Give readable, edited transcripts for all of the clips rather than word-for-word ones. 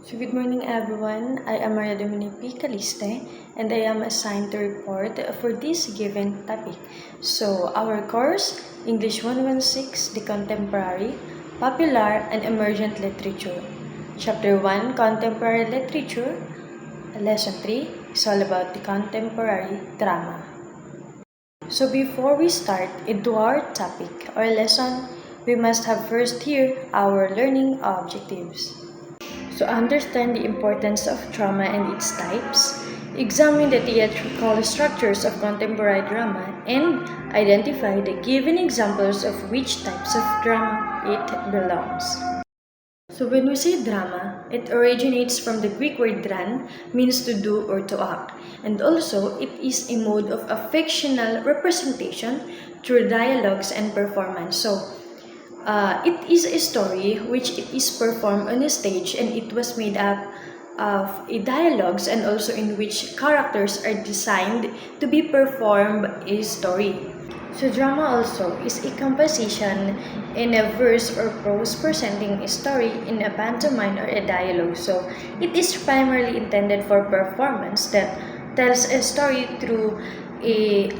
So good morning everyone, I am Maria Dominique P. Caliste and I am assigned to report for this given topic. So our course, English 116, The Contemporary, Popular and Emergent Literature. Chapter 1, Contemporary Literature, Lesson 3 is all about the contemporary drama. So before we start into our topic or lesson, we must have first here our learning objectives. To understand the importance of drama and its types, examine the theatrical structures of contemporary drama, and identify the given examples of which types of drama it belongs. So when we say drama, it originates from the Greek word dran, means to do or to act, and also it is a mode of a fictional representation through dialogues and performance. So it is a story which it is performed on a stage and it was made up of dialogues and also in which characters are designed to be performed a story. So drama also is a composition in a verse or prose presenting a story in a pantomime or a dialogue. So it is primarily intended for performance that tells a story through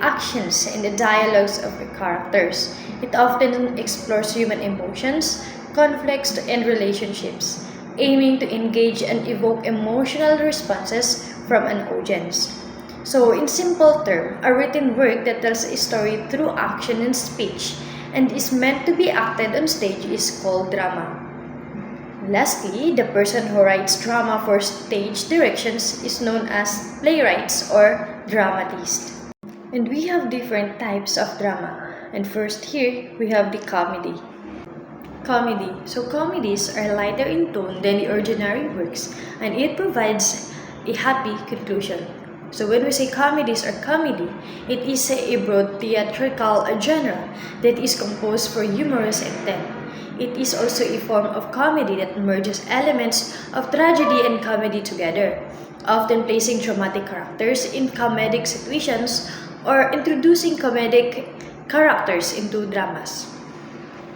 actions and the dialogues of the characters. It often explores human emotions, conflicts, and relationships, aiming to engage and evoke emotional responses from an audience. So, in simple terms, a written work that tells a story through action and speech and is meant to be acted on stage is called drama. Lastly, the person who writes drama for stage directions is known as playwrights or dramatist. And we have different types of drama. And first here, we have the comedy. Comedy. So comedies are lighter in tone than the ordinary works, and it provides a happy conclusion. So when we say comedies or comedy, it is a broad theatrical genre that is composed for humorous intent. It is also a form of comedy that merges elements of tragedy and comedy together, often placing dramatic characters in comedic situations or introducing comedic characters into dramas.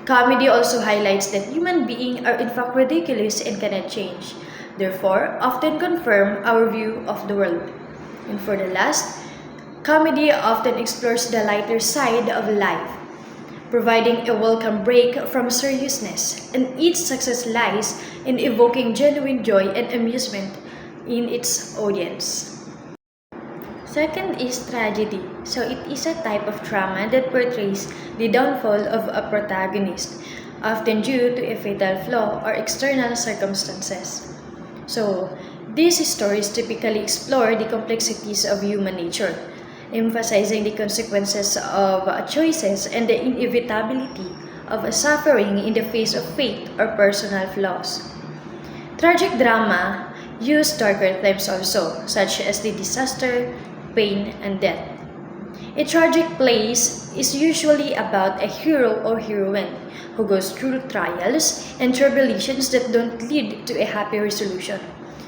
Comedy also highlights that human beings are in fact ridiculous and cannot change, therefore often confirm our view of the world. And for the last, comedy often explores the lighter side of life, providing a welcome break from seriousness, and its success lies in evoking genuine joy and amusement in its audience. Second is tragedy. So it is a type of drama that portrays the downfall of a protagonist, often due to a fatal flaw or external circumstances. So these stories typically explore the complexities of human nature, emphasizing the consequences of choices and the inevitability of suffering in the face of fate or personal flaws. Tragic drama use darker themes also, such as the disaster, pain, and death. A tragic play is usually about a hero or heroine who goes through trials and tribulations that don't lead to a happy resolution.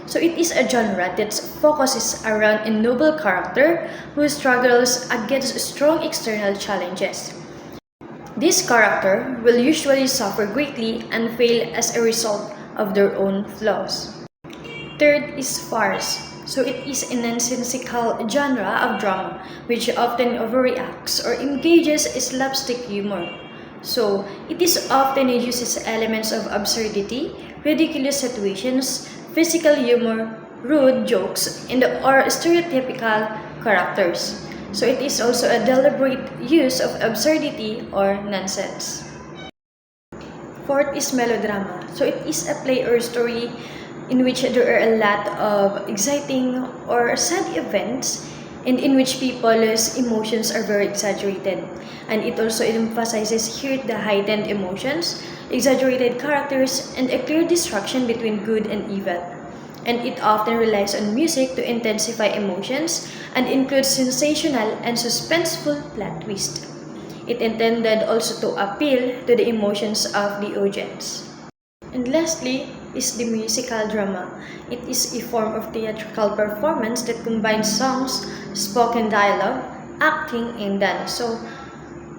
So it is a genre that focuses around a noble character who struggles against strong external challenges. This character will usually suffer greatly and fail as a result of their own flaws. Third is farce. So it is a nonsensical genre of drama which often overreacts or engages slapstick humor. So it is often uses elements of absurdity, ridiculous situations, physical humor, rude jokes, or stereotypical characters. So it is also a deliberate use of absurdity or nonsense. Fourth is melodrama. So it is a play or story in which there are a lot of exciting or sad events and in which people's emotions are very exaggerated. And it also emphasizes here the heightened emotions, exaggerated characters, and a clear distinction between good and evil. And it often relies on music to intensify emotions and includes sensational and suspenseful plot twists. It intended also to appeal to the emotions of the audience. And lastly is the musical drama. It is a form of theatrical performance that combines songs, spoken dialogue, acting, and dance. So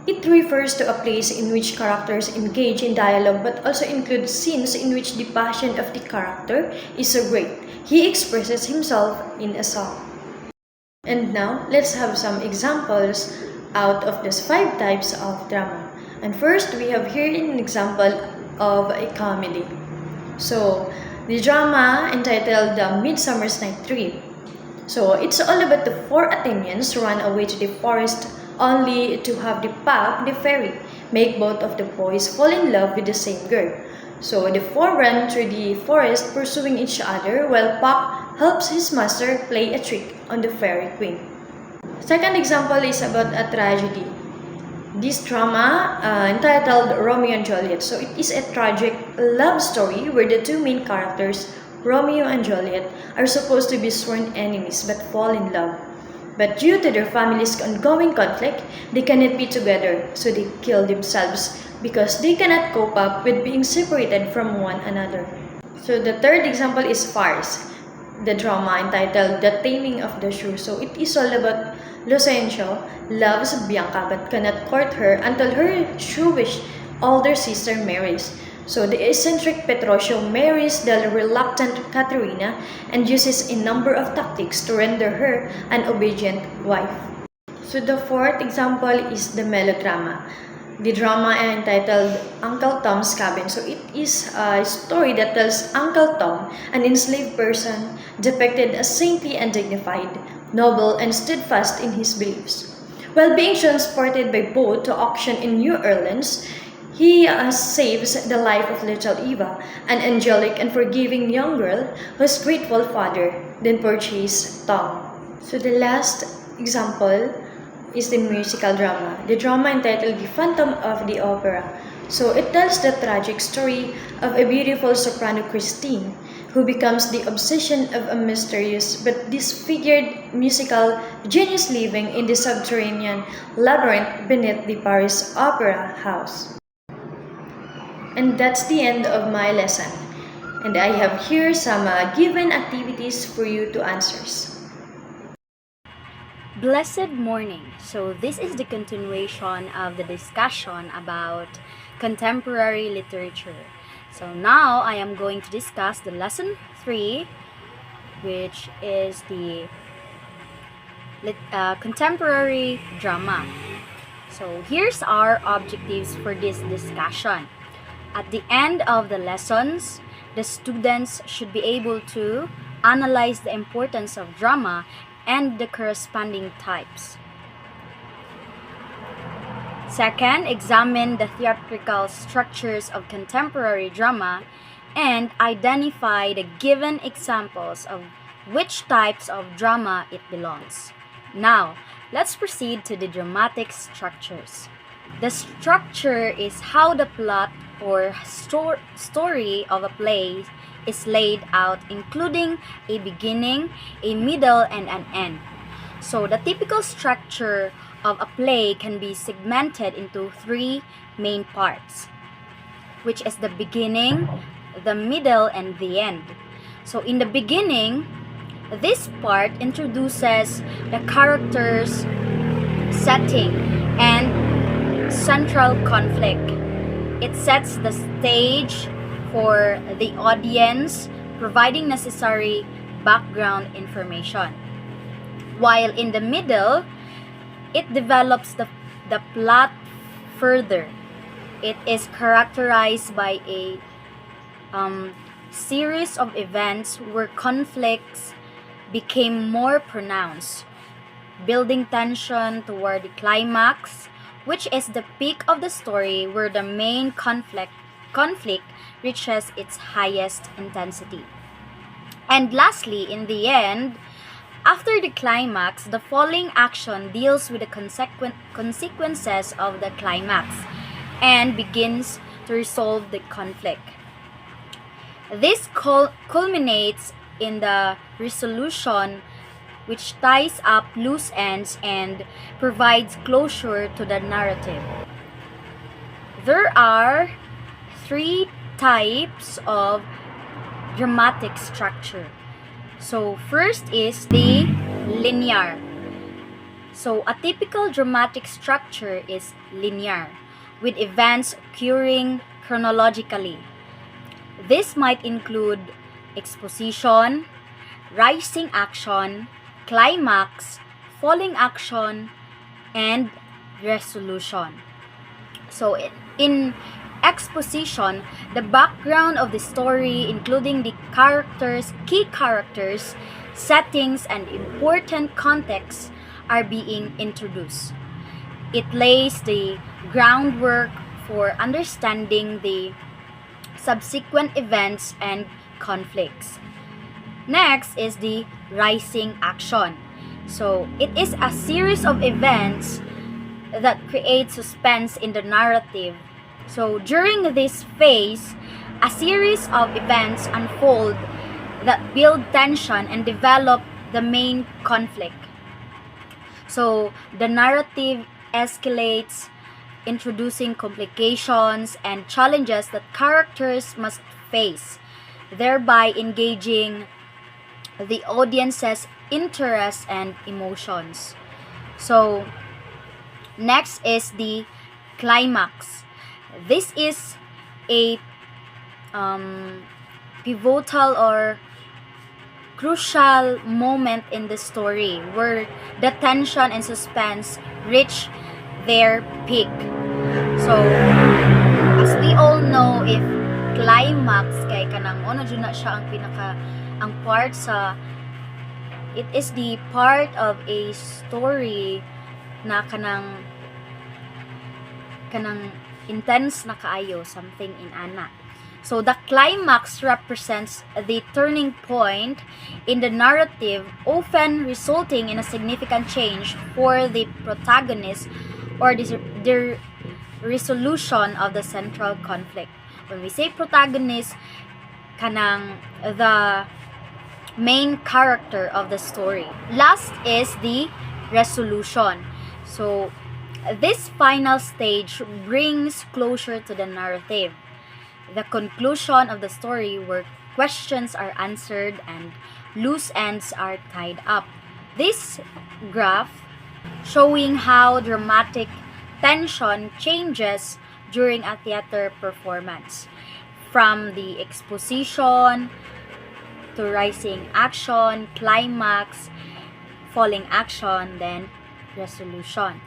It refers to a place in which characters engage in dialogue but also includes scenes in which the passion of the character is so great he expresses himself in a song. And now, let's have some examples out of these 5 types of drama. And first, we have here an example of a comedy. So, the drama entitled The Midsummer's Night Dream. So, it's all about the 4 Athenians run away to the forest only to have the Puck, the fairy, make both of the boys fall in love with the same girl. So, the 4 run through the forest pursuing each other while Puck helps his master play a trick on the fairy queen. Second example is about a tragedy. This drama entitled Romeo and Juliet. So it is a tragic love story where the 2 main characters, Romeo and Juliet, are supposed to be sworn enemies but fall in love. But due to their families' ongoing conflict, they cannot be together, so they kill themselves because they cannot cope up with being separated from one another. So the third example is Farce, the drama entitled The Taming of the Shrew. So it is all about Lucencio loves Bianca but cannot court her until her shrewish older sister marries. So the eccentric Petrosio marries the reluctant Caterina and uses a number of tactics to render her an obedient wife. So the fourth example is the melodrama. The drama entitled Uncle Tom's Cabin. So it is a story that tells Uncle Tom, an enslaved person, depicted as saintly and dignified, noble and steadfast in his beliefs. While being transported by boat to auction in New Orleans, he saves the life of little Eva, an angelic and forgiving young girl whose grateful father then purchased Tom. So the last example is the musical drama. The drama entitled The Phantom of the Opera. So it tells the tragic story of a beautiful soprano Christine who becomes the obsession of a mysterious but disfigured musical genius living in the subterranean labyrinth beneath the Paris Opera House. And that's the end of my lesson. And I have here some given activities for you to answer. Blessed morning. So this is the continuation of the discussion about contemporary literature. So now I am going to discuss the lesson 3, which is the contemporary drama. So here's our objectives for this discussion. At the end of the lessons, the students should be able to analyze the importance of drama and the corresponding types. Second, examine the theatrical structures of contemporary drama and identify the given examples of which types of drama it belongs. Now, let's proceed to the dramatic structures. The structure is how the plot or story of a play is laid out, including a beginning, a middle, and an end. So the typical structure of a play can be segmented into 3 main parts, which is the beginning, the middle, and the end. So in the beginning, this part introduces the characters, setting, and central conflict. It sets the stage for the audience, providing necessary background information. While in the middle, it develops the plot further. It is characterized by a series of events where conflicts became more pronounced, building tension toward the climax, which is the peak of the story where the main conflict reaches its highest intensity. And lastly, in the end, after the climax, the following action deals with the consequences of the climax and begins to resolve the conflict. This culminates in the resolution, which ties up loose ends and provides closure to the narrative. There are 3 types of dramatic structure. So first is the linear. So, a typical dramatic structure is linear, with events occurring chronologically. This might include exposition, rising action, climax, falling action, and resolution. So, in exposition, the background of the story, including the characters, key characters, settings, and important contexts, are being introduced. It lays the groundwork for understanding the subsequent events and conflicts. Next is the rising action. So, it is a series of events that create suspense in the narrative. So, during this phase, a series of events unfold that build tension and develop the main conflict. So, the narrative escalates, introducing complications and challenges that characters must face, thereby engaging the audience's interest and emotions. So, next is the climax. This is a pivotal or crucial moment in the story where the tension and suspense reach their peak. So, as we all know, if climax kay kanang ano jud na siya ang part sa it is the part of a story na kanang intense na kaayo, something in ana. So the climax represents the turning point in the narrative, often resulting in a significant change for the protagonist or the resolution of the central conflict. When we say protagonist, kanang the main character of the story. Last is the resolution. So this final stage brings closure to the narrative, the conclusion of the story where questions are answered and loose ends are tied up. This graph showing how dramatic tension changes during a theater performance, from the exposition to rising action, climax, falling action, then resolution.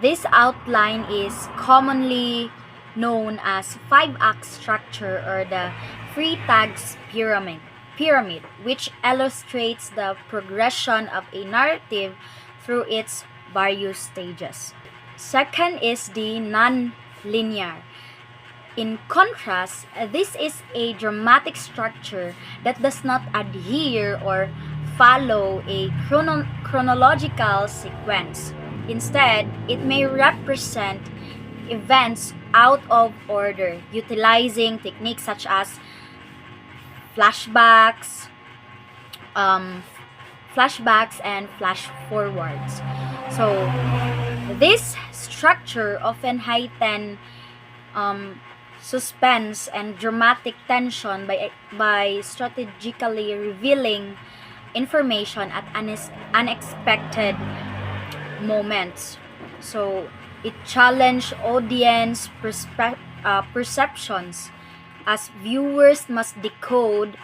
This outline is commonly known as five-act structure or the Freytag's pyramid, which illustrates the progression of a narrative through its various stages. Second is the non-linear. In contrast, this is a dramatic structure that does not adhere or follow a chronological sequence. Instead, it may represent events out of order, utilizing techniques such as flashbacks, and flash forwards. So, this structure often heighten suspense and dramatic tension by strategically revealing information at unexpected moments. So it challenged audience perceptions, as viewers must decode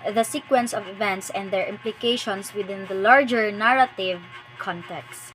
the sequence of events and their implications within the larger narrative context.